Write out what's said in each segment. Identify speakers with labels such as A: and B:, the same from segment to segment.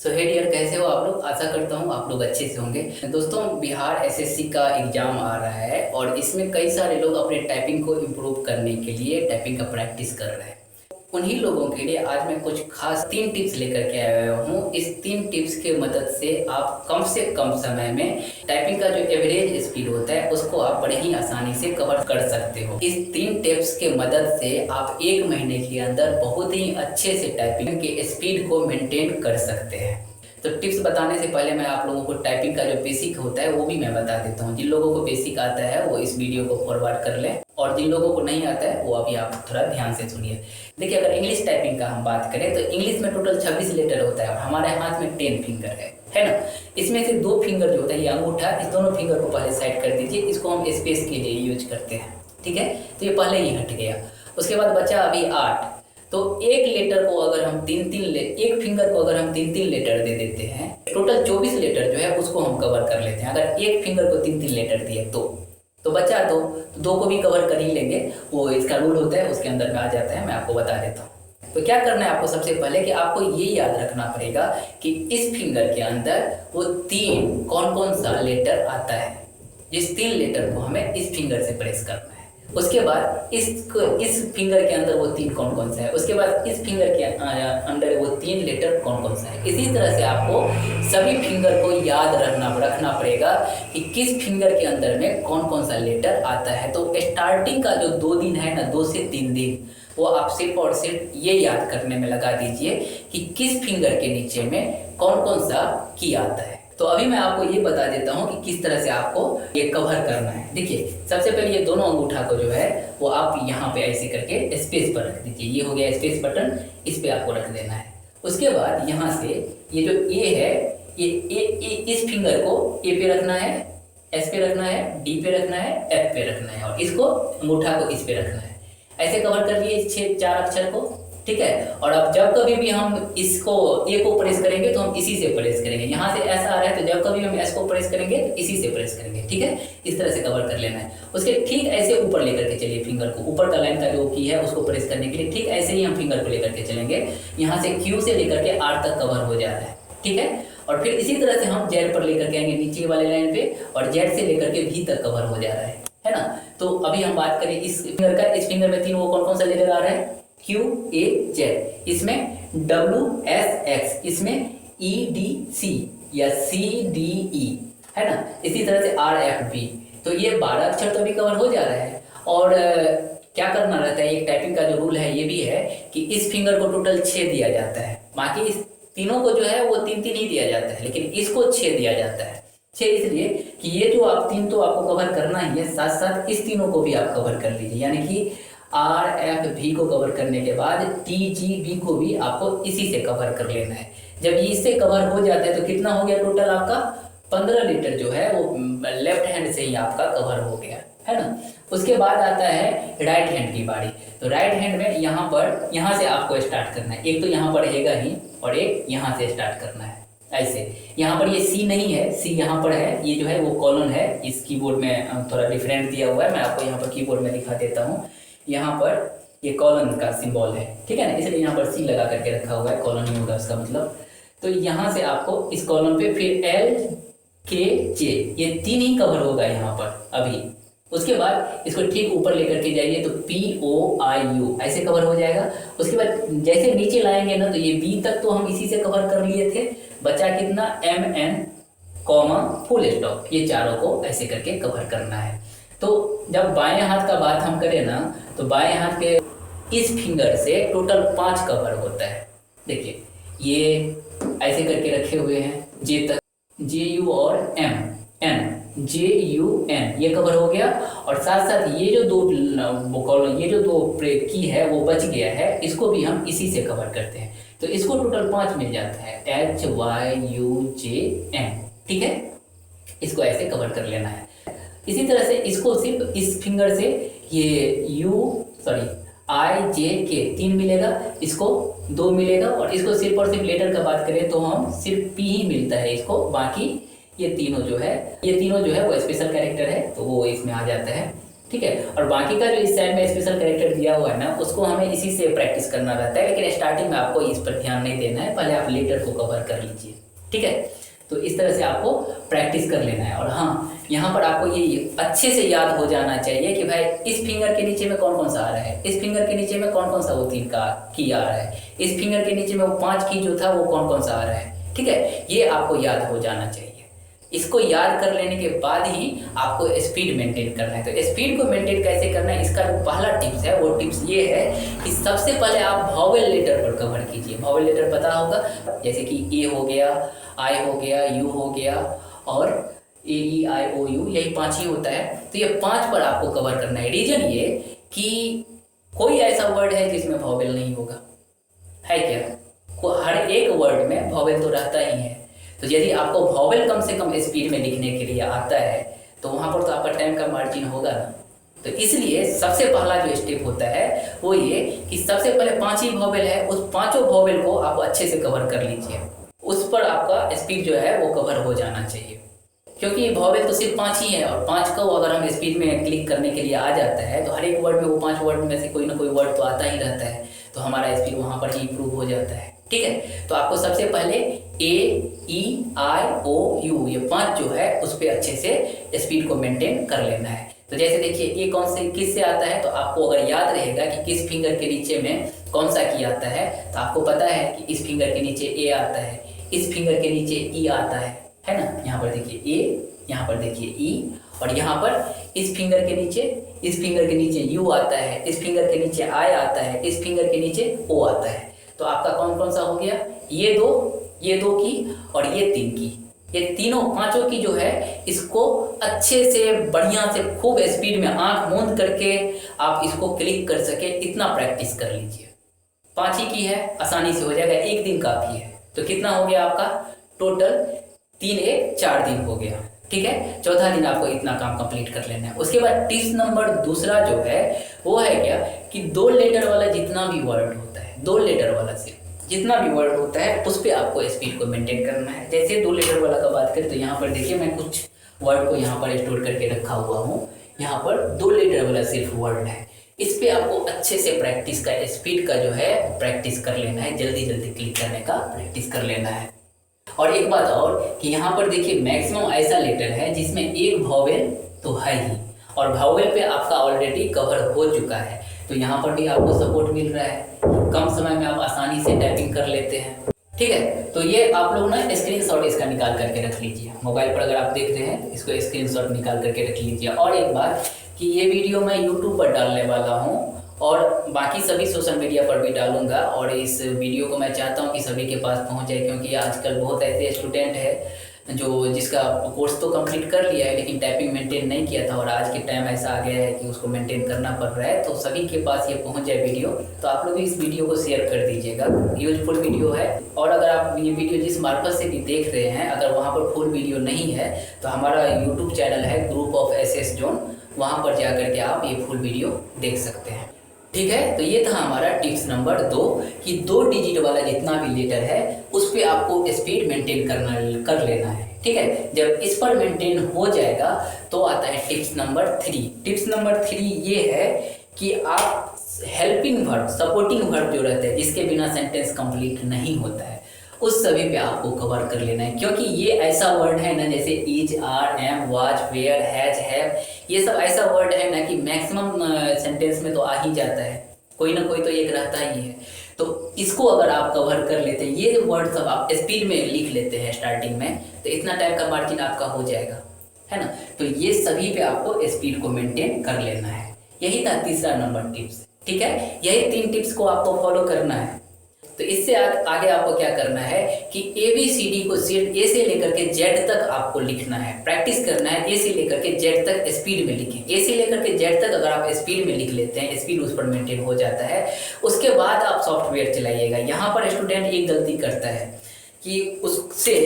A: सो हे dear, कैसे हो आप लोग। आशा करता हूँ आप लोग अच्छे से होंगे। दोस्तों, बिहार एसएससी का एग्जाम आ रहा है और इसमें कई सारे लोग अपने टाइपिंग को इम्प्रूव करने के लिए टाइपिंग का प्रैक्टिस कर रहे हैं। उन्हीं लोगों के लिए आज मैं कुछ खास 3 टिप्स लेकर के आया हूँ। इस 3 टिप्स की मदद से आप कम से कम समय में टाइपिंग का जो एवरेज स्पीड होता है उसको आप बड़े ही आसानी से कवर कर सकते हो। इस 3 टिप्स के मदद से आप 1 महीने के अंदर बहुत ही अच्छे से टाइपिंग के स्पीड को मेंटेन कर सकते हैं। तो टिप्स बताने से पहले मैं आप लोगों को टाइपिंग का जो बेसिक होता है वो भी मैं बता देता हूँ। जिन लोगों को बेसिक आता है वो इस वीडियो को फॉरवर्ड कर लें और जिन लोगों को नहीं आता है वो अभी आप थोड़ा ध्यान से सुनिए। देखिए, अगर इंग्लिश टाइपिंग का हम बात करें तो इंग्लिश में टोटल 26 लेटर होता है और हमारे हाथ में 10 फिंगर है ना। इसमें से 2 फिंगर जो होता है ये अंगूठा, इस दोनों फिंगर को पहले साइड कर दीजिए। इसको हम स्पेस के लिए यूज करते हैं, ठीक है। तो ये पहले ही हट गया। उसके बाद बचा अभी 8। तो एक लेटर को अगर हम एक फिंगर को अगर हम 3-3 लेटर दे देते हैं, टोटल 24 लेटर जो है उसको हम कवर कर लेते हैं। अगर एक फिंगर को 3-3 लेटर दिए तो बचा 2, तो 2 को भी कवर कर ही लेंगे। वो इसका रूल होता है, उसके अंदर में आ जाता है, मैं आपको बता देता हूँ। तो क्या करना है आपको, सबसे पहले कि आपको ये याद रखना पड़ेगा कि इस फिंगर के अंदर वो 3 कौन कौन सा लेटर आता है। जिस 3 लेटर को हमें इस फिंगर से प्रेस करना है। उसके बाद इस फिंगर के अंदर वो 3 कौन कौन सा है। उसके बाद इस फिंगर के अंदर वो 3 लेटर कौन कौन सा है। इसी तरह से आपको सभी फिंगर को याद रखना पड़ेगा कि किस फिंगर के अंदर में कौन कौन सा लेटर आता है। तो स्टार्टिंग का जो 2 दिन है ना, 2 से 3 दिन, वो आप सिर्फ और सिर्फ ये याद करने में लगा दीजिए कि किस फिंगर के नीचे में कौन कौन सा की आता है। तो अभी मैं आपको ये बता देता हूँ कि किस तरह से आपको ये कवर करना है। देखिए, सबसे पहले ये दोनों अंगूठा को जो है वो आप यहाँ पे ऐसे करके स्पेस पर रख दीजिए। ये हो गया स्पेस बटन, इस पे आपको रख देना है। उसके बाद यहाँ से ये जो ए है, ये इस फिंगर को ए पे रखना है, एस पे रखना है, डी पे रखना है, एफ पे रखना है और इसको अंगूठा को इस पे रखना है। ऐसे कवर कर लिए 4 अक्षर को, ठीक है। और अब जब कभी भी हम इसको ए को प्रेस करेंगे तो हम इसी से प्रेस करेंगे। यहाँ से ऐसा आ रहा है तो जब कभी हम एस को प्रेस करेंगे तो इसी से प्रेस करेंगे, ठीक है। इस तरह से कवर कर लेना है। उसके ठीक ऐसे ऊपर लेकर के चलिए फिंगर को, ऊपर का लाइन का जो की है उसको प्रेस करने के लिए ठीक ऐसे ही हम फिंगर को लेकर के चलेंगे। यहाँ से क्यू से लेकर के आर तक कवर हो जा रहा है, ठीक है। और फिर इसी तरह से हम जेड पर लेकर के आएंगे नीचे वाले लाइन पे, और जेड से लेकर के भी तक कवर हो जा रहा है ना। तो अभी हम बात करें इस फिंगर का। इस फिंगर में 3 वो कौन कौन सा लेटर आ रहा है, Q A Z, इसमें W S X, इसमें E D C या C D E, है ना। इसी तरह से R F B। तो ये 12 अक्षर तो अभी कवर हो जा रहा है। और क्या करना रहता है, एक टाइपिंग का जो रूल है ये भी है कि इस फिंगर को टोटल 6 दिया जाता है। बाकी इस तीनों को जो है वो 3-3 ही दिया जाता है, लेकिन इसको 6 दिया जाता है। 6 इसलिए कि ये जो आप 3 तो आपको कवर करना ही है, साथ साथ इस तीनों को भी आप कवर कर लीजिए। यानी कि आर एफ भी को कवर करने के बाद टी जी बी को भी आपको इसी से कवर कर लेना है। जब ये इससे कवर हो जाता है तो कितना हो गया टोटल आपका 15 लीटर जो है वो लेफ्ट हैंड से ही आपका कवर हो गया, है ना। उसके बाद आता है राइट हैंड की बारी। तो राइट हैंड में यहाँ से आपको स्टार्ट करना है। एक तो यहाँ पर रहेगा ही और एक यहाँ से स्टार्ट करना है ऐसे। यहाँ पर ये सी नहीं है, सी यहाँ पर है, ये जो है वो कॉलन है। इस कीबोर्ड में थोड़ा डिफरेंट दिया हुआ है, मैं आपको यहाँ पर कीबोर्ड में दिखा देता हूँ। यहाँ पर ये कॉलन का सिंबल है, ठीक है ना, इसलिए यहाँ पर सी लगा करके रखा हुआ है, कॉलन ही होगा उसका मतलब। तो यहाँ से आपको इस कॉलम पे फिर एल के जे, ये 3 ही कवर होगा यहाँ पर अभी। उसके बाद इसको ठीक ऊपर लेकर के जाइए तो पी ओ आई यू ऐसे कवर हो जाएगा। उसके बाद जैसे नीचे लाएंगे ना तो ये बी तक तो हम इसी से कवर कर लिए थे। बचा कितना, M N comma full stop, ये चारों को ऐसे करके कवर करना है। तो जब बाएं हाथ का बात हम करें ना तो बाएं हाथ के इस फिंगर से टोटल 5 कवर होता है। देखिए ये ऐसे करके रखे हुए हैं जे तक, जे यू और M N, J U N, ये कवर हो गया। और साथ साथ ये जो 2 कॉलम, ये जो 2 की है वो बच गया है, इसको भी हम इसी से कवर करते हैं। तो इसको टोटल 5 मिल जाता है, H Y U J N, ठीक है। इसको ऐसे कवर कर लेना है। इसी तरह से इसको सिर्फ इस फिंगर से ये आई जे के 3 मिलेगा, इसको 2 मिलेगा। और इसको सिर्फ और सिर्फ लेटर का बात करें तो हम सिर्फ पी ही मिलता है इसको। बाकी ये तीनों जो है वो स्पेशल कैरेक्टर है तो वो इसमें आ जाता है। ठीक है। और बाकी का जो इस साइड में स्पेशल कैरेक्टर दिया हुआ है ना, उसको हमें इसी से प्रैक्टिस करना रहता है, लेकिन स्टार्टिंग में आपको इस पर ध्यान नहीं देना है, पहले आप लेटर को कवर कर लीजिए, ठीक है। तो इस तरह से आपको प्रैक्टिस कर लेना है। और हाँ, यहाँ पर आपको ये अच्छे से याद हो जाना चाहिए कि भाई इस फिंगर के नीचे में कौन कौन सा आ रहा है, इस फिंगर के नीचे में कौन कौन सा वो 3 का की आ रहा है, इस फिंगर के नीचे में वो 5 की जो था वो कौन कौन सा आ रहा है, ठीक है। ये आपको याद हो जाना चाहिए। इसको याद कर लेने के बाद ही आपको स्पीड मेंटेन करना है। तो स्पीड को मेंटेन कैसे करना है, इसका जो पहला टिप्स है वो टिप्स ये है कि सबसे पहले आप वॉवेल लेटर पर कवर कीजिए। वॉवेल लेटर पता होगा, जैसे कि ए हो गया, आई हो गया, यू हो गया और ए ई आई ओ यू, यही 5 ही होता है। तो ये 5 पर आपको कवर करना है। रीजन ये कि कोई ऐसा वर्ड है जिसमें वॉवेल नहीं होगा, है क्या? हर एक वर्ड में वॉवेल तो रहता ही है। तो यदि आपको वॉवेल कम से कम स्पीड में लिखने के लिए आता है तो वहाँ पर तो आपका टाइम का मार्जिन होगा ना। तो इसलिए सबसे पहला जो स्टेप होता है वो ये कि सबसे पहले 5 ही वॉवेल है, उस 5 वॉवेल को आप अच्छे से कवर कर लीजिए। उस पर आपका स्पीड जो है वो कवर हो जाना चाहिए, क्योंकि वॉवेल तो सिर्फ 5 ही है। और 5 को अगर हम स्पीड में क्लिक करने के लिए आ जाता है तो हर एक वर्ड में वो 5 वर्ड में से कोई ना कोई वर्ड तो आता ही रहता है, तो हमारा स्पीड वहाँ पर ही इम्प्रूव हो जाता है, ठीक है। तो आपको सबसे पहले ए ई आई ओ यू, ये 5 जो है उस पर अच्छे से स्पीड को मेंटेन कर लेना है। तो जैसे देखिए ये कौन से किस से आता है, तो आपको अगर याद रहेगा कि किस फिंगर के नीचे में कौन सा की आता है, तो आपको पता है कि इस फिंगर के नीचे ए आता है, इस फिंगर के नीचे ई आता है ना। यहाँ पर देखिए ए, यहाँ पर देखिए ई, और यहाँ पर इस फिंगर के नीचे यू आता है, इस फिंगर के नीचे आई आता है, इस फिंगर के नीचे ओ आता है। तो आपका कौन कौन सा हो गया, ये दो की और ये 3 की, ये तीनों 5 की जो है इसको अच्छे से बढ़िया से खूब स्पीड में आंख मूंद करके आप इसको क्लिक कर सके, इतना प्रैक्टिस कर लीजिए। 5 ही की है, आसानी से हो जाएगा, 1 दिन काफ़ी है। तो कितना हो गया आपका टोटल, 3 1 4 दिन हो गया, ठीक है। चौथा दिन आपको इतना काम कंप्लीट कर लेना है। उसके बाद टिप्स नंबर दूसरा जो है वो है क्या कि 2 लेटर वाला जितना भी वर्ड होता है, 2 लेटर वाला से जितना भी वर्ड होता है उस पर आपको स्पीड को मेंटेन करना है। जैसे 2 लेटर वाला का बात करें तो यहाँ पर देखिए मैं कुछ वर्ड को यहाँ पर स्टोर करके रखा हुआ हूँ। यहाँ पर 2 लेटर वाला सिर्फ वर्ड है, इस पे आपको अच्छे से प्रैक्टिस का स्पीड का जो है प्रैक्टिस कर लेना है, जल्दी जल्दी क्लिक करने का प्रैक्टिस कर लेना है। और एक बात और कि यहाँ पर देखिए मैक्सिमम ऐसा लेटर है जिसमें एक वॉवेल तो है ही, और वॉवेल पे आपका ऑलरेडी कवर हो चुका है। तो यहाँ पर भी आपको सपोर्ट मिल रहा है, कम समय में आप आसानी से टाइपिंग कर लेते हैं, ठीक है। तो ये आप लोग ना स्क्रीनशॉट इसका निकाल करके रख लीजिए। मोबाइल पर अगर आप देख रहे हैं तो इसको स्क्रीनशॉट निकाल करके रख लीजिए। और एक बात कि ये वीडियो मैं यूट्यूब पर डालने वाला हूँ और बाकी सभी सोशल मीडिया पर भी डालूंगा, और इस वीडियो को मैं चाहता हूँ कि सभी के पास पहुँच जाए, क्योंकि आजकल बहुत ऐसे स्टूडेंट है जो जिसका कोर्स तो कंप्लीट कर लिया है लेकिन टाइपिंग मेंटेन नहीं किया था, और आज के टाइम ऐसा आ गया है कि उसको मेंटेन करना पड़ रहा है। तो सभी के पास ये पहुंच जाए वीडियो, तो आप लोग इस वीडियो को शेयर कर दीजिएगा, यूजफुल वीडियो है। और अगर आप ये वीडियो जिस मार्फत से भी देख रहे हैं, अगर वहाँ पर फुल वीडियो नहीं है तो हमारा यूट्यूब चैनल है ग्रुप ऑफ SS जोन, वहाँ पर जा कर के आप ये फुल वीडियो देख सकते हैं, ठीक है। तो ये था हमारा टिप्स नंबर 2 कि 2 डिजिट वाला जितना भी लेटर है उस पर आपको स्पीड मेंटेन कर लेना है, ठीक है। जब इस पर मेंटेन हो जाएगा तो आता है टिप्स नंबर 3। टिप्स नंबर 3 ये है कि आप हेल्पिंग वर्ब, सपोर्टिंग वर्ब जो रहते हैं जिसके बिना सेंटेंस कंप्लीट नहीं होता है, उस सभी पे आपको कवर कर लेना है। क्योंकि ये ऐसा वर्ड है ना, जैसे is, are, am, was, where, has, have, ये सब ऐसा वर्ड है ना कि मैक्सिमम सेंटेंस में तो आ ही जाता है, कोई ना कोई तो एक रहता ही है। तो इसको अगर आप कवर कर लेते हैं, ये जो वर्ड सब आप स्पीड में लिख लेते हैं स्टार्टिंग में, तो इतना टाइम का मार्जिन आपका हो जाएगा, है ना। तो ये सभी पे आपको स्पीड को मेंटेन कर लेना है। यही था तीसरा नंबर टिप्स, ठीक है। यही 3 टिप्स को आपको फॉलो करना है। तो इससे आगे आपको क्या करना है कि ABCD को सिर्फ A से लेकर के Z तक आपको लिखना है, प्रैक्टिस करना है। A से लेकर के Z तक स्पीड में लिखें। A से लेकर के Z तक अगर आप स्पीड में लिख लेते हैं, स्पीड उस पर मेंटेन हो जाता है, उसके बाद आप सॉफ्टवेयर चलाइएगा। यहाँ पर स्टूडेंट एक गलती करता है कि उससे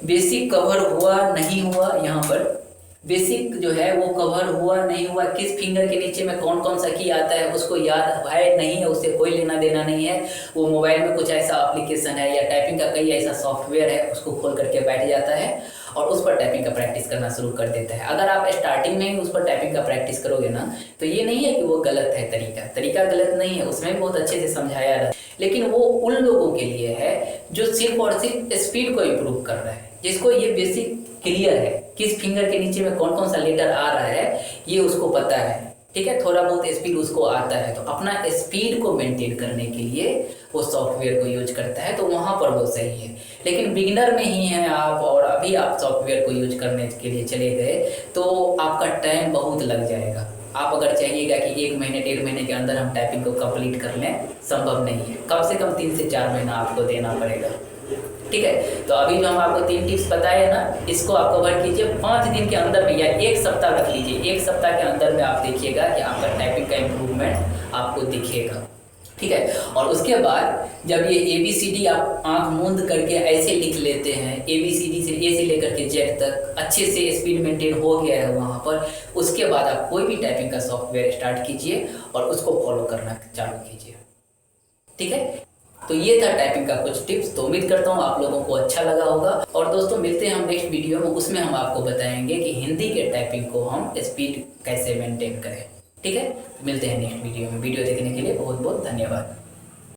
A: बेसिक कवर हुआ नहीं हुआ, यहाँ पर बेसिक जो है वो कवर हुआ नहीं हुआ, किस फिंगर के नीचे में कौन कौन सा की आता है उसको याद है नहीं है, उससे कोई लेना देना नहीं है। वो मोबाइल में कुछ ऐसा एप्लीकेशन है या टाइपिंग का कई ऐसा सॉफ्टवेयर है, उसको खोल करके बैठ जाता है और उस पर टाइपिंग का प्रैक्टिस करना शुरू कर देता है। अगर आप स्टार्टिंग में ही उस पर टाइपिंग का प्रैक्टिस करोगे ना, तो ये नहीं है कि वो गलत है, तरीका गलत नहीं है, उसमें भी बहुत अच्छे से समझाया रहा है, लेकिन वो उन लोगों के लिए है जो सिर्फ और सिर्फ स्पीड को इम्प्रूव कर रहा है, जिसको ये बेसिक क्लियर है, किस फिंगर के नीचे में कौन कौन सा लेटर आ रहा है ये उसको पता है, ठीक है, थोड़ा बहुत स्पीड उसको आता है, तो अपना स्पीड को मेंटेन करने के लिए वो सॉफ्टवेयर को यूज करता है, तो वहाँ पर वो सही है। लेकिन बिगिनर में ही हैं आप और अभी आप सॉफ्टवेयर को यूज करने के लिए चले गए, तो आपका टाइम बहुत लग जाएगा। आप अगर चाहिएगा कि 1 महीने 1.5 महीने के अंदर हम टाइपिंग को कंप्लीट कर लें, संभव नहीं है, कम से कम 3 से 4 महीना आपको देना पड़ेगा, ठीक है। तो अभी जो हम आपको 3 टिप्स बताए ना, इसको आप कवर कीजिए 5 दिन के अंदर में, या 1 सप्ताह रख लीजिए, 1 सप्ताह के अंदर में आप देखिएगा कि आपका टाइपिंग का इम्प्रूवमेंट आपको दिखेगा, ठीक है। और उसके बाद जब ये ABCD आप आंख मूंद करके ऐसे लिख लेते हैं, ABCD से A से लेकर के Z तक अच्छे से स्पीड मेंटेन हो गया है वहाँ पर, उसके बाद आप कोई भी टाइपिंग का सॉफ्टवेयर स्टार्ट कीजिए और उसको फॉलो करना चालू कीजिए, ठीक है। तो ये था टाइपिंग का कुछ टिप्स, तो उम्मीद करता हूँ आप लोगों को अच्छा लगा होगा। और दोस्तों मिलते हैं हम नेक्स्ट वीडियो में, उसमें हम आपको बताएंगे कि हिंदी के टाइपिंग को हम स्पीड कैसे मेंटेन करें, ठीक है। मिलते हैं नेक्स्ट वीडियो में। वीडियो देखने के लिए बहुत बहुत धन्यवाद।